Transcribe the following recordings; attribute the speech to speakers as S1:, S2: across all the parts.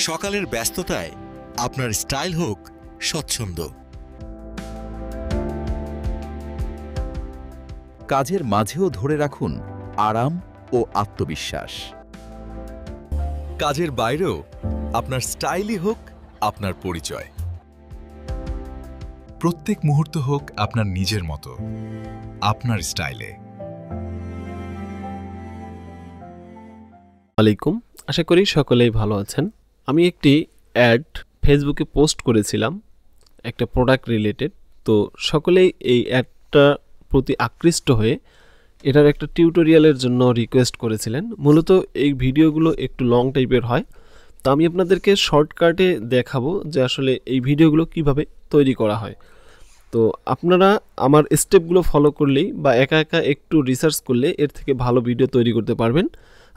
S1: সকালের ব্যস্ততায় আপনার স্টাইল হোক স্বচ্ছন্দ।
S2: কাজের মাঝেও ধরে রাখুন আরাম ও আত্মবিশ্বাস।
S3: কাজের বাইরেও আপনার স্টাইলই হোক আপনার পরিচয়। প্রত্যেক মুহূর্ত হোক আপনার নিজের মতো, আপনার স্টাইলে।
S4: আলাইকুম, আশা করি সকলেই ভালো আছেন। আমি একটি অ্যাড ফেসবুকে পোস্ট করেছিলাম একটা প্রোডাক্ট রিলেটেড। তো সকলেই এই অ্যাডটা প্রতি আকৃষ্ট হয়ে এটার একটা টিউটোরিয়ালের জন্য রিকোয়েস্ট করেছিলেন। মূলত এই ভিডিওগুলো একটু লং টাইপের হয়, তো আমি আপনাদেরকে শর্টকাটে দেখাবো যে আসলে এই ভিডিওগুলো কিভাবে তৈরি করা হয়। তো আপনারা আমার স্টেপগুলো ফলো করলেই বা একা একা একটু রিসার্চ করলে এর থেকে ভালো ভিডিও তৈরি করতে পারবেন।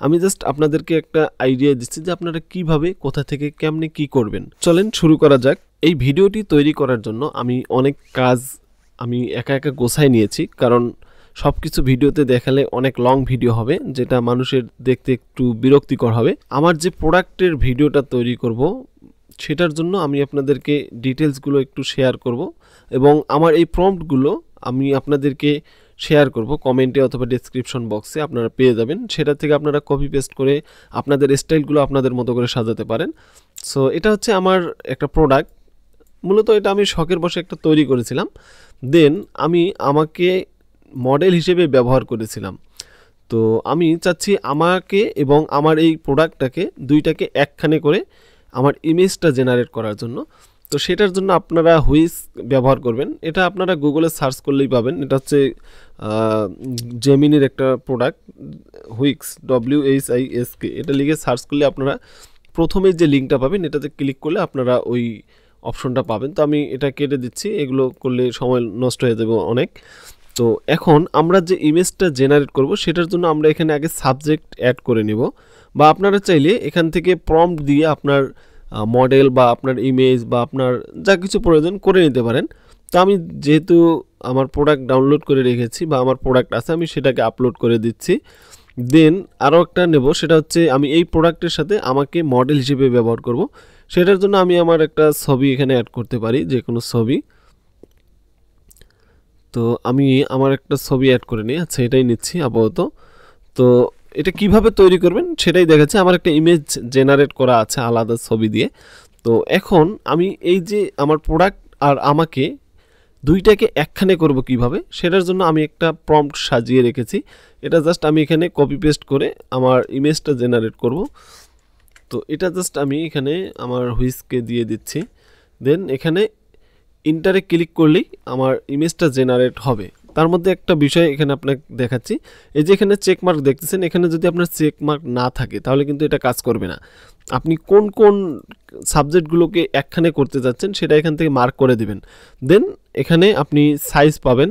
S4: আমি জাস্ট আপনাদেরকে একটা আইডিয়া দিচ্ছি যে আপনারা কিভাবে, কোথা থেকে, কেমনে কি করবেন। চলেন শুরু করা যাক। এই ভিডিওটি তৈরি করার জন্য আমি অনেক কাজ একা একা গোছায় নিয়েছি, কারণ সব কিছু ভিডিওতে দেখালে অনেক লং ভিডিও হবে, যেটা মানুষের দেখতে একটু বিরক্তিকর হবে। আমার যে প্রোডাক্টের ভিডিওটা তৈরি করব সেটার জন্য আমি আপনাদেরকে ডিটেলসগুলো একটু শেয়ার করব, এবং আমার এই প্রম্পটগুলো আমি আপনাদেরকে শেয়ার করব কমেন্টে অথবা ডেসক্রিপশন বক্সে, আপনারা পেয়ে যাবেন। সেটা থেকে আপনারা কপি পেস্ট করে আপনাদের স্টাইলগুলো আপনাদের মতো করে সাজাতে পারেন। সো এটা হচ্ছে আমার একটা প্রোডাক্ট। মূলত এটা আমি শখের বসে একটা তৈরি করেছিলাম, দেন আমি আমাকে মডেল হিসেবে ব্যবহার করেছিলাম। তো আমি চাচ্ছি আমাকে এবং আমার এই প্রোডাক্টটাকে দুইটাকে একখানে করে আমার ইমেজটা জেনারেট করার জন্য। তো সেটার জন্য আপনারা হুইস্ক ব্যবহার করবেন। এটা আপনারা গুগলে সার্চ করলেই পাবেন। এটা হচ্ছে জেমিনির একটা প্রোডাক্ট, হুইস্ক, WHISK। এটা লিখে সার্চ করলে আপনারা প্রথমে যে লিঙ্কটা পাবেন এটাতে ক্লিক করলে আপনারা ওই অপশনটা পাবেন। তো আমি এটা কেটে দিচ্ছি, এগুলো করলে সময় নষ্ট হয়ে যাবে অনেক। তো এখন আমরা যে ইমেজটা জেনারেট করব সেটার জন্য আমরা এখানে আগে সাবজেক্ট অ্যাড করে নিব, বা আপনারা চাইলে এখান থেকে প্রম্পট দিয়ে আপনার মডেল বা আপনার ইমেজ বা আপনার যা কিছু প্রয়োজন করে নিতে পারেন। তো আমি যেহেতু আমার প্রোডাক্ট ডাউনলোড করে রেখেছি বা আমার প্রোডাক্ট আছে, আমি সেটাকে আপলোড করে দিচ্ছি। দেন আরও একটা নেব, সেটা হচ্ছে আমি এই প্রোডাক্টের সাথে আমাকে মডেল হিসেবে ব্যবহার করব। সেটার জন্য আমি আমার একটা ছবি এখানে অ্যাড করতে পারি, যে কোনো ছবি। তো আমি আমার একটা ছবি অ্যাড করে নিই। আচ্ছা, এটাই নিচ্ছি আপাতত। তো এটা কিভাবে তৈরি করবেন সেটাই দেখাচ্ছি। আমার একটা ইমেজ জেনারেট করা আছে আলাদা ছবি দিয়ে। তো এখন আমি এই যে আমার প্রোডাক্ট আর আমাকে দুইটাকে একখানে করব কিভাবে, সেটার জন্য আমি একটা প্রম্পট সাজিয়ে রেখেছি। এটা জাস্ট আমি এখানে কপি পেস্ট করে আমার ইমেজটা জেনারেট করব। তো এটা জাস্ট আমি এখানে আমার হুইস্কে দিয়ে দিচ্ছি। দেন এখানে ইন্টারে ক্লিক করলেই আমার ইমেজটা জেনারেট হবে। তার মধ্যে একটা বিষয় এখানে আপনাকে দেখাচ্ছি, এই যে এখানে চেকমার্ক দেখতেছেন, এখানে যদি আপনার চেকমার্ক না থাকে তাহলে কিন্তু এটা কাজ করবে না। আপনি কোন কোন সাবজেক্টগুলোকে একখানে করতে যাচ্ছেন সেটা এখান থেকে মার্ক করে দিবেন। দেন এখানে আপনি সাইজ পাবেন,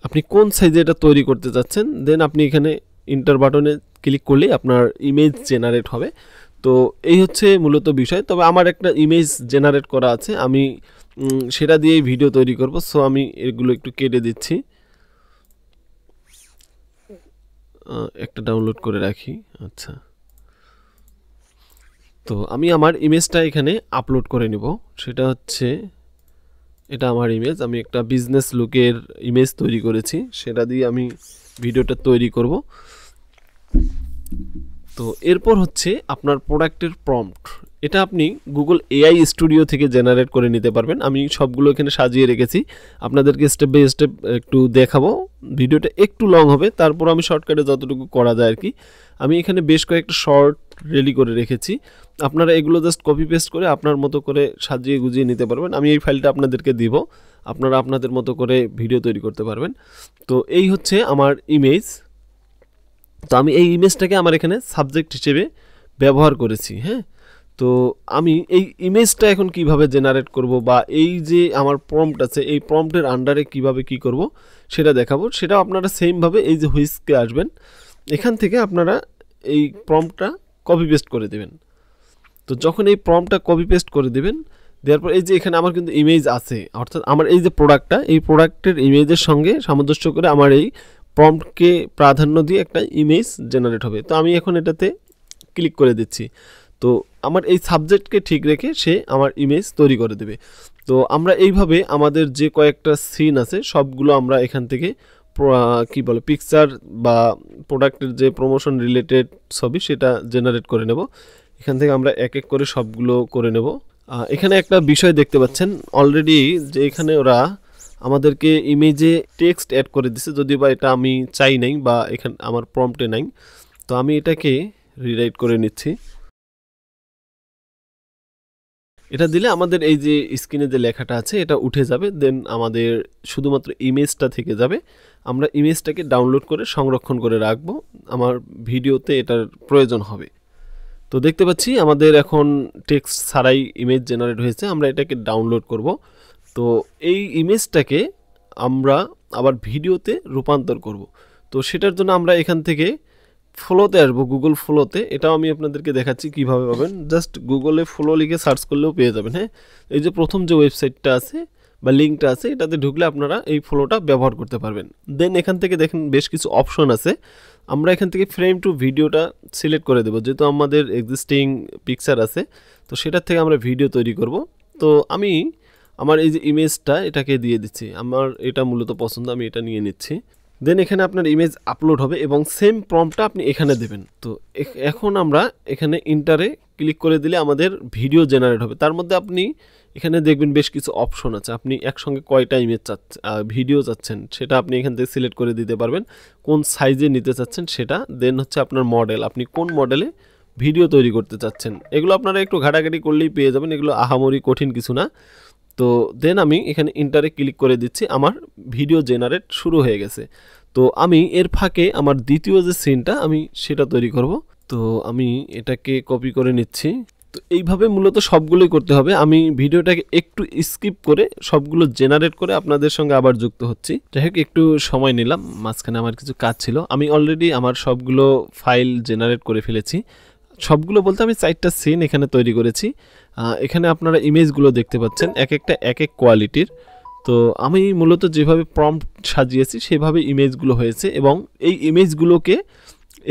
S4: আপনি কোন সাইজে এটা তৈরি করতে যাচ্ছেন। দেন আপনি এখানে ইন্টার বাটনে ক্লিক করলেই আপনার ইমেজ জেনারেট হবে। তো এই হচ্ছে মূলত বিষয়। তবে আমার একটা ইমেজ জেনারেট করা আছে, আমি সেটা দিয়েই ভিডিও তৈরি করব। সো আমি এগুলো একটু কেটে দিচ্ছি, একটা ডাউনলোড করে রাখি। আচ্ছা, তো আমি আমার ইমেজটা এখানে আপলোড করে নিব। সেটা হচ্ছে, এটা আমার ইমেজ, আমি একটা বিজনেস লুকের ইমেজ তৈরি করেছি, সেটা দিয়ে আমি ভিডিওটা তৈরি করব। তো এরপর হচ্ছে আপনার প্রোডাক্টের প্রম্পট। এটা আপনি গুগল AI স্টুডিও থেকে জেনারেট করে নিতে পারবেন। আমি সবগুলো এখানে সাজিয়ে রেখেছি, আপনাদেরকে স্টেপ বাই স্টেপ একটু দেখাবো। ভিডিওটা একটু লং হবে, তারপর আমি শর্টকাটে যতটুকু করা যায় আর কি। আমি এখানে বেশ কয়েকটা শর্ট রেডি করে রেখেছি, আপনারা এগুলো জাস্ট কপি পেস্ট করে আপনার মতো করে সাজিয়ে গুজিয়ে নিতে পারবেন। আমি এই ফাইলটা আপনাদেরকে দিব, আপনারা আপনাদের মতো করে ভিডিও তৈরি করতে পারবেন। তো এই হচ্ছে আমার ইমেজ। তো আমি এই ইমেজটাকে আমার এখানে সাবজেক্ট হিসেবে ব্যবহার করেছি। হ্যাঁ, তো আমি এই ইমেজটা এখন কিভাবে জেনারেট করব, বা এই যে আমার প্রম্পট আছে এই প্রম্পটের আন্ডারে কিভাবে কি করব সেটা দেখাবো। সেটাও আপনারা সেমভাবে এই যে হুইস্কে আসবেন, এখান থেকে আপনারা এই প্রম্পটটা কপি পেস্ট করে দেবেন। তো যখন এই প্রম্পটটা কপি পেস্ট করে দেবেন, দেওয়ার পর এই যে এখানে আমার কিন্তু ইমেজ আছে, অর্থাৎ আমার এই যে প্রোডাক্টটা, এই প্রোডাক্টের ইমেজের সঙ্গে সামঞ্জস্য করে আমার এই প্রম্পটকে প্রাধান্য দিয়ে একটা ইমেজ জেনারেট হবে। তো আমি এখন এটাতে ক্লিক করে দিচ্ছি। তো তো আমার এই সাবজেক্টকে ঠিক রেখে সে আমার ইমেজ তৈরি করে দেবে। তো আমরা এইভাবে আমাদের যে কয়েকটা সিন আছে সবগুলো আমরা এখান থেকে কি বলে পিকচার বা প্রোডাক্টের যে প্রমোশন রিলেটেড ছবি সেটা জেনারেট করে নেব। এখান থেকে আমরা এক এক করে সবগুলো করে নেব। এখানে একটা বিষয় দেখতে পাচ্ছেন অলরেডি যে এখানে ওরা আমাদেরকে ইমেজে টেক্সট অ্যাড করে দিছে, যদিও বা এটা আমি চাই নাই বা এখানে আমার প্রম্পটে নাই। তো আমি এটাকে রিরাইট করে নিচ্ছি। এটা দিলে আমাদের এই যে স্ক্রিনে যে লেখাটা আছে এটা উঠে যাবে, দেন আমাদের শুধুমাত্র ইমেজটা থেকে যাবে। আমরা ইমেজটাকে ডাউনলোড করে সংরক্ষণ করে রাখবো, আমার ভিডিওতে এটার প্রয়োজন হবে। তো দেখতে পাচ্ছি আমাদের এখন টেক্সট ছাড়াই ইমেজ জেনারেট হয়েছে, আমরা এটাকে ডাউনলোড করব। তো এই ইমেজটাকে আমরা আবার ভিডিওতে রূপান্তর করব। তো সেটার জন্য আমরা এখান থেকে ফ্লোতে আসবো, গুগল ফ্লোতে। এটাও আমি আপনাদেরকে দেখাচ্ছি কিভাবে পাবেন। জাস্ট গুগলে ফ্লো লিখে সার্চ করলেও পেয়ে যাবেন। হ্যাঁ, এই যে প্রথম যে ওয়েবসাইটটা আছে বা লিঙ্কটা আছে এটাতে ঢুকলে আপনারা এই ফ্লোটা ব্যবহার করতে পারবেন। দেন এখান থেকে দেখেন বেশ কিছু অপশন আছে। আমরা এখান থেকে ফ্রেম টু ভিডিওটা সিলেক্ট করে দেবো, যেহেতু আমাদের এক্সিস্টিং পিকচার আছে তো সেটার থেকে আমরা ভিডিও তৈরি করব। তো আমি আমার এই যে ইমেজটা এটাকে দিয়ে দিচ্ছি, আমার এটা মূলত পছন্দ, আমি এটা নিয়ে নিচ্ছি। দেন এখানে আপনার ইমেজ আপলোড হবে এবং সেম প্রম্পটটা আপনি এখানে দেবেন। তো এখন আমরা এখানে ইন্টারে ক্লিক করে দিলে আমাদের ভিডিও জেনারেট হবে। তার মধ্যে আপনি এখানে দেখবেন বেশ কিছু অপশন আছে, আপনি একসঙ্গে কয়টা ইমেজ চাচ্ছেন ভিডিও চাচ্ছেন সেটা আপনি এখান থেকে সিলেক্ট করে দিতে পারবেন, কোন সাইজে নিতে চাচ্ছেন সেটা। দেন হচ্ছে আপনার মডেল, আপনি কোন মডেলে ভিডিও তৈরি করতে চাচ্ছেন। এগুলো আপনারা একটু ঘাটাঘাটি করলেই পেয়ে যাবেন, এগুলো আহামরি কঠিন কিছু না। তো দেন আমি এখানে ইন্টারে ক্লিক করে দিচ্ছি, আমার ভিডিও জেনারেট শুরু হয়ে গেছে। তো আমি এর ফাঁকে আমার দ্বিতীয় যে সিনটা আমি সেটা তৈরি করব। তো আমি এটাকে কপি করে নিচ্ছি। তো এইভাবে মূলত সবগুলোই করতে হবে। আমি ভিডিওটাকে একটু স্কিপ করে সবগুলো জেনারেট করে আপনাদের সঙ্গে আবার যুক্ত হচ্ছি। যাই হোক একটু সময় নিলাম, মাঝখানে আমার কিছু কাজ ছিল। আমি অলরেডি আমার সবগুলো ফাইল জেনারেট করে ফেলেছি। সবগুলো বলতে আমি 4টা সিন এখানে তৈরি করেছি। এখানে আপনারা ইমেজগুলো দেখতে পাচ্ছেন এক একটা এক এক কোয়ালিটির। তো আমি মূলত যেভাবে প্রম্পট সাজিয়েছি সেভাবে ইমেজগুলো হয়েছে এবং এই ইমেজগুলোকে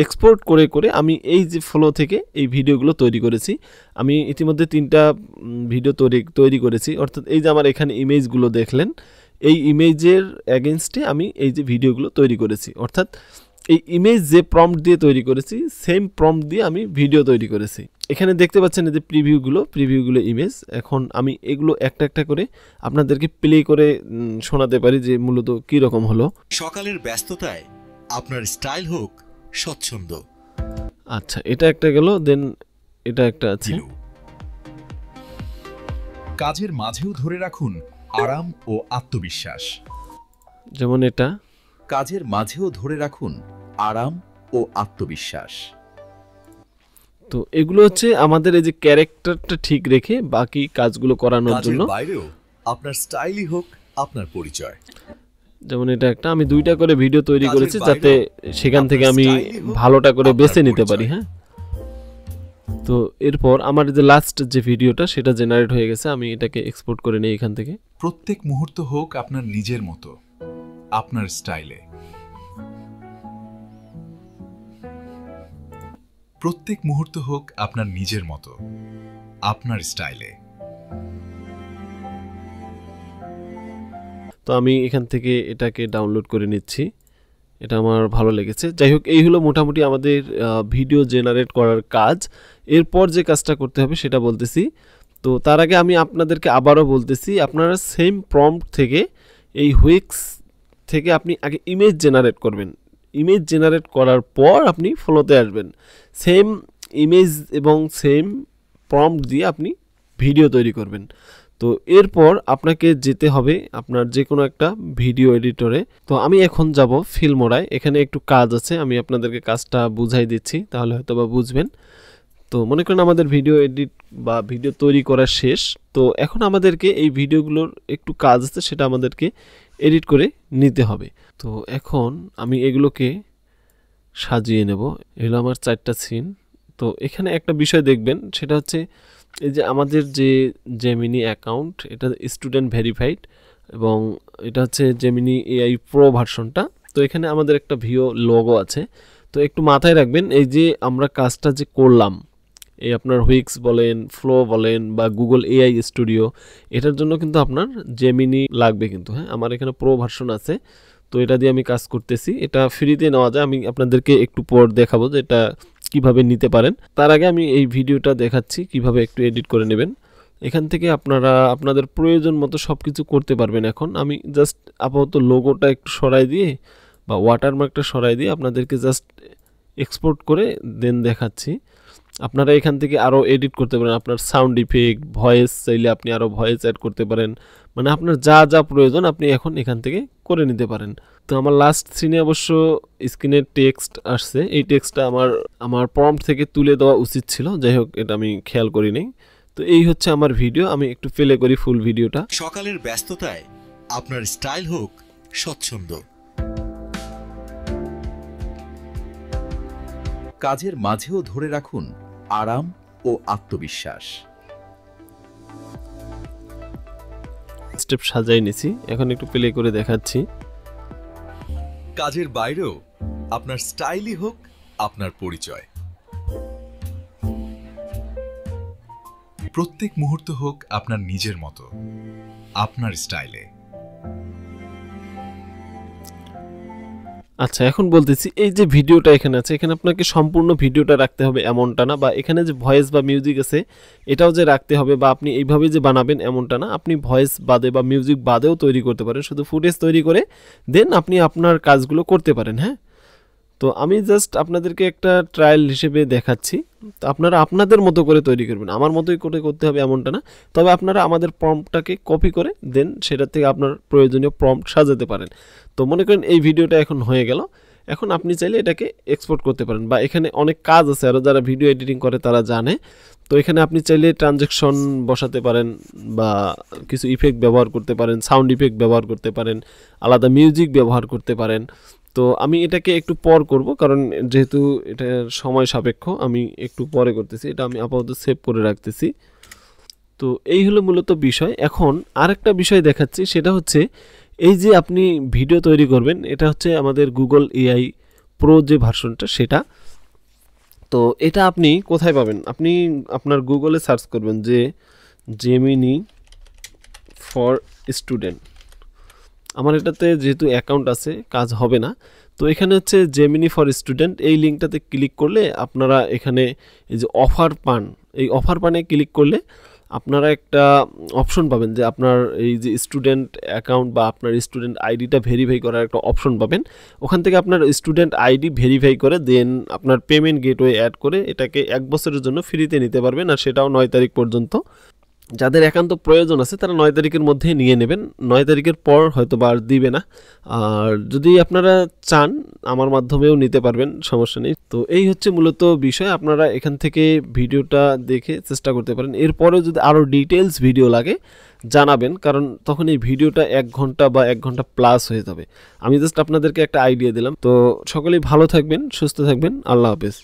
S4: এক্সপোর্ট করে করে আমি এই যে ফ্লো থেকে এই ভিডিওগুলো তৈরি করেছি। আমি ইতিমধ্যে 3টা ভিডিও তৈরি করেছি, অর্থাৎ এই যে আমার এখানে ইমেজগুলো দেখলেন, এই ইমেজের অ্যাগেনস্টে আমি এই যে ভিডিওগুলো তৈরি করেছি। অর্থাৎ এই ইমেজ যে প্রম্পট দিয়ে তৈরি করেছি সেম প্রম্পট দিয়ে আমি ভিডিও তৈরি করেছি। এখানে দেখতে পাচ্ছেন এই যে প্রিভিউগুলো ইমেজ। এখন আমি এগুলো একটা একটা করে আপনাদেরকে প্লে করে শোনাতে পারি যে মূলত কী রকম হলো।
S1: সকালের ব্যস্ততায় আপনার স্টাইল হোক স্বচ্ছন্দ।
S4: আচ্ছা, এটা একটা গেল, দেন এটা একটা আছে।
S3: কাজের মাঝেও ধরে রাখুন আরাম ও আত্মবিশ্বাস।
S4: যেমন এটা
S2: কাজের মাঝেও ধরে রাখুন আরাম ও আত্মবিশ্বাস।
S4: তো এগুলো হচ্ছে আমাদের এই যে ক্যারেক্টারটা ঠিক রেখে বাকি কাজগুলো করানোর জন্য।
S1: বাইরেও আপনার স্টাইলই হোক আপনার পরিচয়।
S4: যেমন এটা একটা, আমি 2টা করে ভিডিও তৈরি করেছি যাতে সেখান থেকে আমি ভালোটা করে বেছে নিতে পারি। হ্যাঁ, তো এরপর আমার যে লাস্ট যে ভিডিওটা সেটা জেনারেট হয়ে গেছে, আমি এটাকে এক্সপোর্ট করে নিই এখান থেকে।
S3: প্রত্যেক মুহূর্ত হোক আপনার নিজের মতো, আপনার স্টাইলে। প্রত্যেক মুহূর্ত হোক আপনার নিজের মতো, আপনার স্টাইলে।
S4: তো আমি এখান থেকে এটাকে ডাউনলোড করে নিচ্ছি, এটা আমার ভালো লেগেছে। যাই হোক, এই হলো মোটামুটি আমাদের ভিডিও জেনারেট করার কাজ। এরপর যে কাজটা করতে হবে সেটা বলতেছি। তো তার আগে আমি আপনাদেরকে আবারও বলতেছি, আপনারা সেম প্রম্পট থেকে এই হুইক্স থেকে আপনি আগে ইমেজ জেনারেট করবেন। ইমেজ জেনারেট করার পর আপনি ফ্লোতে আসবেন, সেম ইমেজ এবং সেম প্রম্পট দিয়ে আপনি ভিডিও তৈরি করবেন। তো এরপর আপনাকে যেতে হবে আপনার যে কোনো একটা ভিডিও এডিটরে। তো আমি এখন যাব ফিল্মোরায়, এখানে একটু কাজ আছে, আমি আপনাদেরকে কাজটা বুঝাই দিচ্ছি তাহলে হয়তো বা বুঝবেন। তো মনে করেন আমাদের ভিডিও এডিট বা ভিডিও তৈরি করা শেষ। তো এখন আমাদেরকে এই ভিডিওগুলোর একটু কাজ আছে, সেটা আমাদেরকে এডিট করে নিতে হবে। তো এখন আমি এগুলোকে সাজিয়ে নেব। এগুলো আমার 4টা সিন। তো এখানে একটা বিষয় দেখবেন, সেটা হচ্ছে এই যে আমাদের যে জেমিনি অ্যাকাউন্ট, এটা স্টুডেন্ট ভেরিফাইড এবং এটা হচ্ছে জেমিনি এআই প্রো ভার্সনটা। তো এখানে আমাদের একটা ভিও লোগো আছে। তো একটু মাথায় রাখবেন, এই যে আমরা কাজটা যে করলাম এই আপনার হুইক্স বলেন, ফ্লো বলেন বা গুগল এআই স্টুডিও, এটার জন্য কিন্তু আপনার জেমিনি লাগবে কিন্তু। হ্যাঁ, আমার এখানে প্রো ভার্সন আছে, তো এটা দিয়ে আমি কাজ করতেছি। এটা ফ্রিতে নেওয়া যায়, আমি আপনাদেরকে একটু পর দেখাবো যে এটা কিভাবে নিতে পারেন। তার আগে আমি এই ভিডিওটা দেখাচ্ছি কিভাবে একটু এডিট করে নেবেন। এখান থেকে আপনারা আপনাদের প্রয়োজন মতো সব কিছু করতে পারবেন। এখন আমি জাস্ট আপাতত লোগোটা একটু সরাই দিয়ে বা ওয়াটারমার্কটা সরাই দিয়ে আপনাদেরকে জাস্ট এক্সপোর্ট করে দেন দেখাচ্ছি। আপনারা এখান থেকে আরও এডিট করতে পারেন, আপনার সাউন্ড ইফেক্ট, ভয়েস চাইলে আপনি আরও ভয়েস অ্যাড করতে পারেন, মানে আপনার যা যা প্রয়োজন আপনি এখন এখান থেকে করে নিতে পারেন। তো আমার লাস্ট সিনে অবশ্য স্ক্রিনে টেক্সট আসছে, এই টেক্সটটা আমার প্রম্পট থেকে তুলে দেওয়া উচিত ছিল, যাই হোক এটা আমি খেয়াল করিনি। তো এই হচ্ছে আমার ভিডিও, আমি একটু প্লে করি ফুল ভিডিওটা।
S1: সকালের ব্যস্ততায় আপনার স্টাইল হোক স্বচ্ছন্দ।
S2: কাজের মাঝেও ধরে রাখুন আরাম ও আত্মবিশ্বাস।
S4: স্টেপ সাজাই নিছি, এখন একটু প্লে করে দেখাচ্ছি।
S3: কাজের বাইরেও আপনার স্টাইলই হোক আপনার পরিচয়। প্রত্যেক মুহূর্ত হোক আপনার নিজের মতো, আপনার স্টাইলে।
S4: আচ্ছা, এখন বলতেছি এই যে ভিডিওটা এখানে আছে, এখানে আপনাকে সম্পূর্ণ ভিডিওটা রাখতে হবে এমনটা না, বা এখানে যে ভয়েস বা মিউজিক আছে এটাও যে রাখতে হবে, বা আপনি এইভাবে যে বানাবেন এমনটা না। আপনি ভয়েস বাদে বা মিউজিক বাদেও তৈরি করতে পারেন, শুধু ফুটেজ তৈরি করে দেন আপনি আপনার কাজগুলো করতে পারেন। হ্যাঁ, তো আমি জাস্ট আপনাদেরকে একটা ট্রায়াল হিসেবে দেখাচ্ছি। তো আপনারা আপনাদের মতো করে তৈরি করবেন, আমার মতোই করে করতে হবে এমনটা না। তবে আপনারা আমাদের প্রম্পটটাকে কপি করে দেন সেটার থেকে আপনার প্রয়োজনীয় প্রম্পট সাজাতে পারেন। তো মনে করেন এই ভিডিওটা এখন হয়ে গেল, এখন আপনি চাইলে এটাকে এক্সপোর্ট করতে পারেন, বা এখানে অনেক কাজ আছে আরও, যারা ভিডিও এডিটিং করে তারা জানে। তো এখানে আপনি চাইলে ট্রানজ্যাকশন বসাতে পারেন, বা কিছু ইফেক্ট ব্যবহার করতে পারেন, সাউন্ড ইফেক্ট ব্যবহার করতে পারেন, আলাদা মিউজিক ব্যবহার করতে পারেন। তো আমি এটাকে একটু পর করব, কারণ যেহেতু এটা সময় সাপেক্ষ, আমি একটু পরে করতেছি। এটা আমি আপাতত সেভ করে রাখতেছি। তো এই হলো মূলত বিষয়। এখন আরেকটা বিষয় দেখাচ্ছি, সেটা হচ্ছে এই যে আপনি ভিডিও তৈরি করবেন, এটা হচ্ছে আমাদের গুগল এআই প্রো যে ভার্সনটা সেটা। তো এটা আপনি কোথায় পাবেন? আপনি আপনার গুগলে সার্চ করবেন যে জেমিনি ফর স্টুডেন্ট। আমার এটাতে যেহেতু অ্যাকাউন্ট আছে কাজ হবে না, তো এখানে হচ্ছে জেমিনি ফর স্টুডেন্ট, এই লিঙ্কটাতে ক্লিক করলে আপনারা এখানে এই যে অফার পান, এই অফার পানে ক্লিক করলে আপনারা একটা অপশন পাবেন যে আপনার এই যে স্টুডেন্ট অ্যাকাউন্ট বা আপনার স্টুডেন্ট আইডিটা ভেরিফাই করার একটা অপশন পাবেন। ওখান থেকে আপনার স্টুডেন্ট আইডি ভেরিফাই করে দেন আপনার পেমেন্ট গেটওয়ে অ্যাড করে এটাকে 1 বছরের জন্য ফ্রিতে নিতে পারবেন, আর সেটাও 9 তারিখ পর্যন্ত। যাদের একান্ত প্রয়োজন আছে তারা 9 তারিখের মধ্যেই নিয়ে নেবেন, 9 তারিখের পর হয়তো বা আর দিবে না। আর যদি আপনারা চান আমার মাধ্যমেও নিতে পারবেন, সমস্যা নেই। তো এই হচ্ছে মূলত বিষয়, আপনারা এখান থেকে ভিডিওটা দেখে চেষ্টা করতে পারেন। এরপরেও যদি আরও ডিটেলস ভিডিও লাগে জানাবেন, কারণ তখন এই ভিডিওটা 1 ঘন্টা বা 1 ঘন্টা প্লাস হয়ে যাবে। আমি জাস্ট আপনাদেরকে একটা আইডিয়া দিলাম। তো সকলেই ভালো থাকবেন, সুস্থ থাকবেন, আল্লাহ হাফেজ।